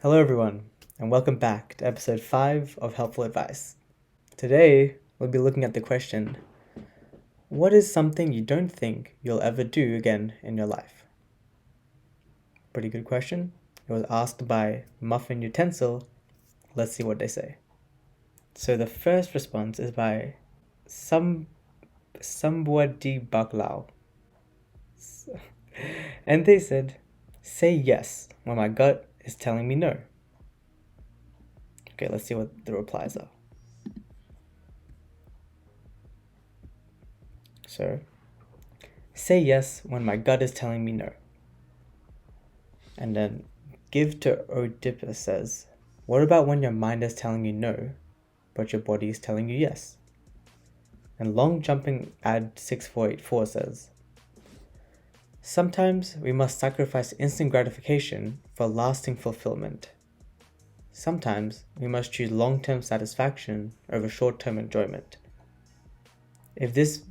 Hello, everyone, and welcome back to episode 5 of Helpful Advice. Today, we'll be looking at the question, what is something you don't think you'll ever do again in your life? Pretty good question. It was asked by Muffin Utensil. Let's see what they say. So the first response is by Somebody Baklao. And they said, say yes when my gut is telling me no. Okay, let's see what the replies are. So, say yes when my gut is telling me no. And then Give to Oedipus says, what about when your mind is telling you no, but your body is telling you yes? And Long Jumping Ad 6484 says, sometimes we must sacrifice instant gratification for lasting fulfillment. Sometimes we must choose long-term satisfaction over short-term enjoyment. If this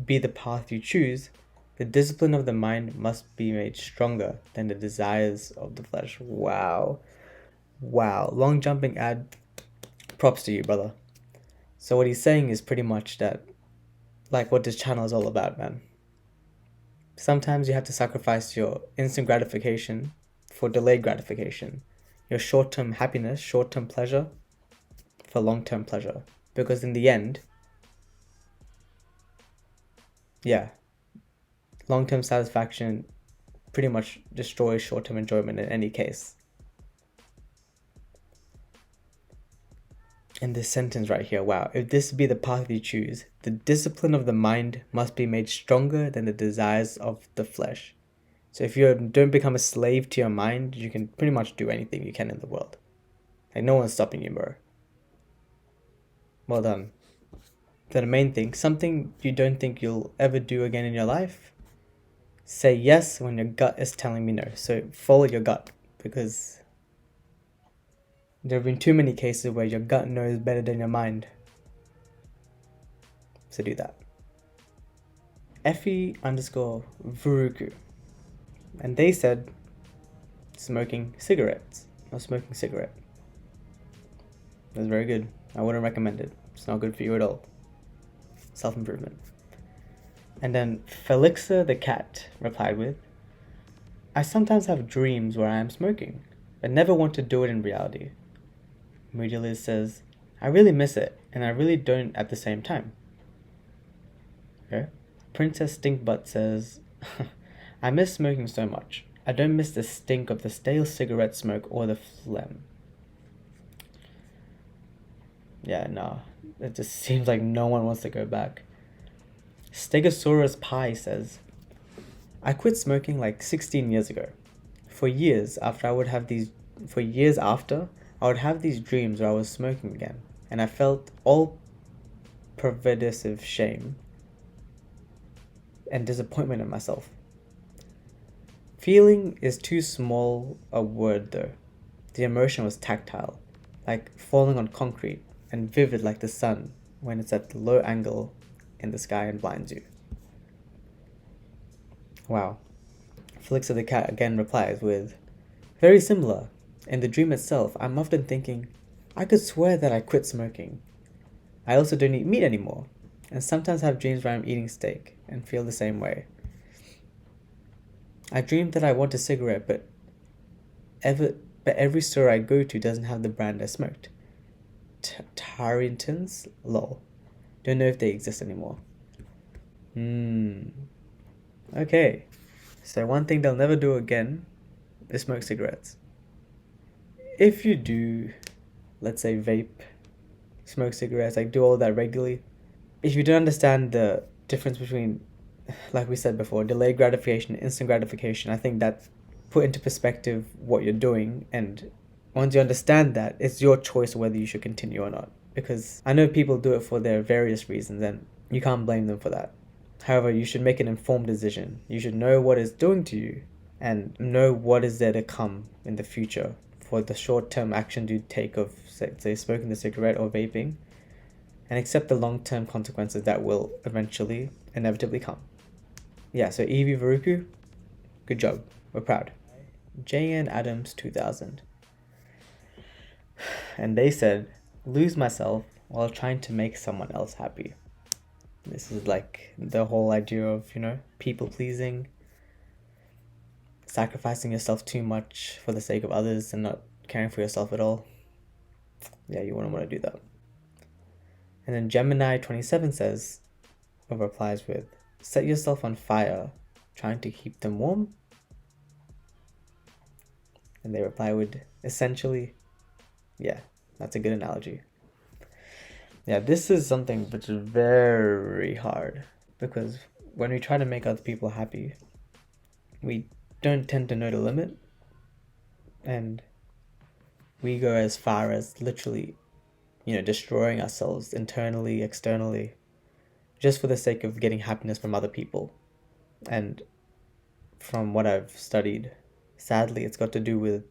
be the path you choose, the discipline of the mind must be made stronger than the desires of the flesh. Wow. Long Jumping Ad, props to you, brother. So what he's saying is pretty much that, like what this channel is all about, man. Sometimes you have to sacrifice your instant gratification for delayed gratification, your short-term happiness, short-term pleasure for long-term pleasure. Because in the end, long-term satisfaction pretty much destroys short-term enjoyment in any case. In this sentence right here, wow, if this be the path you choose, the discipline of the mind must be made stronger than the desires of the flesh. So if you don't become a slave to your mind, you can pretty much do anything you can in the world. Like, no one's stopping you, bro. Well done. Then the main thing, something you don't think you'll ever do again in your life, say yes when your gut is telling me no. So follow your gut, because there have been too many cases where your gut knows better than your mind. So do that. Effie_Vuruku. And they said smoking cigarettes. Or smoking cigarette. That's very good. I wouldn't recommend it. It's not good for you at all. Self-improvement. And then Felixa the cat replied with, I sometimes have dreams where I am smoking, but never want to do it in reality. Moody Liz says, I really miss it, and I really don't at the same time. Okay. Princess Stinkbutt says, I miss smoking so much. I don't miss the stink of the stale cigarette smoke or the phlegm. Yeah, no. It just seems like no one wants to go back. Stegosaurus Pie says, I quit smoking like 16 years ago. For years after, I would have these dreams where I was smoking again, and I felt all pervasive shame and disappointment in myself. Feeling is too small a word though. The emotion was tactile, like falling on concrete, and vivid like the sun when it's at the low angle in the sky and blinds you. Wow. Felix the cat again replies with, very similar. In the dream itself, I'm often thinking, I could swear that I quit smoking. I also don't eat meat anymore, and sometimes have dreams where I'm eating steak and feel the same way. I dream that I want a cigarette, but every store I go to doesn't have the brand I smoked. Tarringtons? Lol. Don't know if they exist anymore. Okay. So one thing they'll never do again is smoke cigarettes. If you do, let's say vape, smoke cigarettes, like do all that regularly, if you don't understand the difference between, like we said before, delayed gratification, instant gratification, I think that put into perspective what you're doing, and once you understand that, it's your choice whether you should continue or not. Because I know people do it for their various reasons, and you can't blame them for that. However, you should make an informed decision. You should know what it's doing to you and know what is there to come in the future for the short-term action you take of, say, smoking the cigarette or vaping, and accept the long-term consequences that will inevitably come. Yeah, so Evie Varuku, good job. We're proud. JN Adams 2000. and they said, lose myself while trying to make someone else happy. This is like the whole idea of, people pleasing, sacrificing yourself too much for the sake of others and not caring for yourself at all. Yeah, you wouldn't want to do that. And then Gemini 27 says, or replies with, set yourself on fire, trying to keep them warm. And they reply with, essentially, yeah, that's a good analogy. Yeah, this is something which is very hard, because when we try to make other people happy, we don't tend to know the limit, and we go as far as literally, destroying ourselves internally, externally, just for the sake of getting happiness from other people. And from what I've studied, sadly, it's got to do with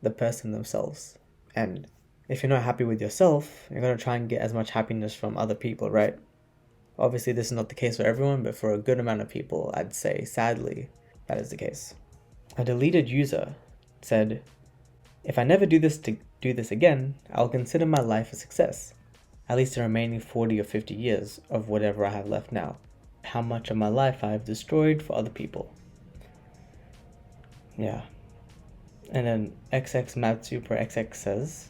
the person themselves. And if you're not happy with yourself, you're going to try and get as much happiness from other people, right? Obviously, this is not the case for everyone, but for a good amount of people, I'd say, sadly, that is the case. A deleted user said, if I never do this again, I'll consider my life a success. At least the remaining 40 or 50 years of whatever I have left now. How much of my life I have destroyed for other people. Yeah. And then XX Matsu per XX says,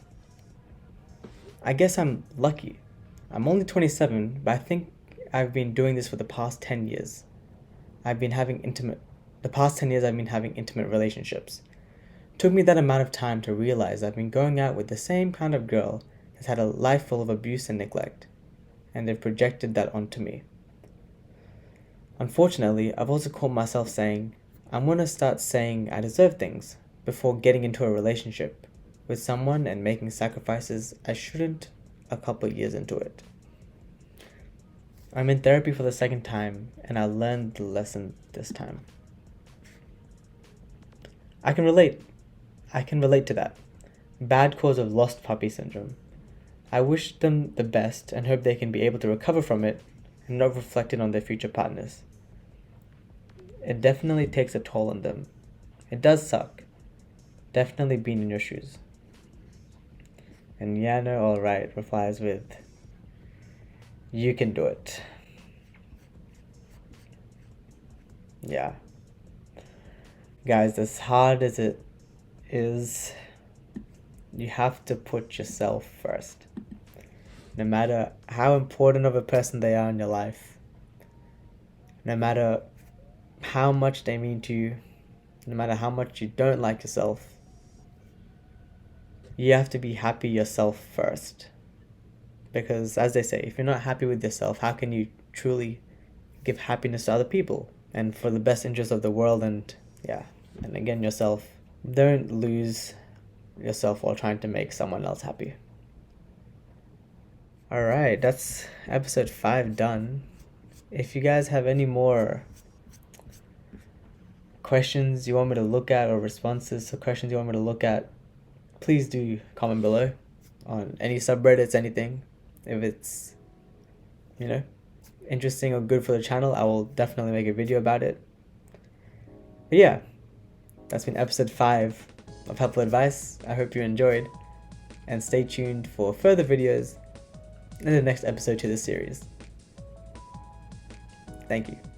I guess I'm lucky. I'm only 27, but I think I've been doing this for the past 10 years. The past 10 years I've been having intimate relationships. Took me that amount of time to realize I've been going out with the same kind of girl that's had a life full of abuse and neglect, and they've projected that onto me. Unfortunately, I've also caught myself saying, I'm gonna start saying I deserve things before getting into a relationship with someone and making sacrifices I shouldn't a couple years into it. I'm in therapy for the second time, and I learned the lesson this time. I can relate to that. Bad cause of lost puppy syndrome. I wish them the best and hope they can be able to recover from it and not reflect it on their future partners. It definitely takes a toll on them. It does suck. Definitely been in your shoes. And Yana Alright replies with, you can do it. Yeah. Guys, as hard as it is, you have to put yourself first. No matter how important of a person they are in your life, no matter how much they mean to you, no matter how much you don't like yourself, you have to be happy yourself first. Because as they say, if you're not happy with yourself, how can you truly give happiness to other people and for the best interest of the world and again yourself? Don't lose yourself while trying to make someone else happy. Alright, that's episode 5 done. If you guys have any more questions you want me to look at or responses to questions you want me to look at, please do comment below on any subreddits, anything. If it's, interesting or good for the channel, I will definitely make a video about it. But yeah, that's been episode 5 of Helpful Advice. I hope you enjoyed, and stay tuned for further videos in the next episode to this series. Thank you.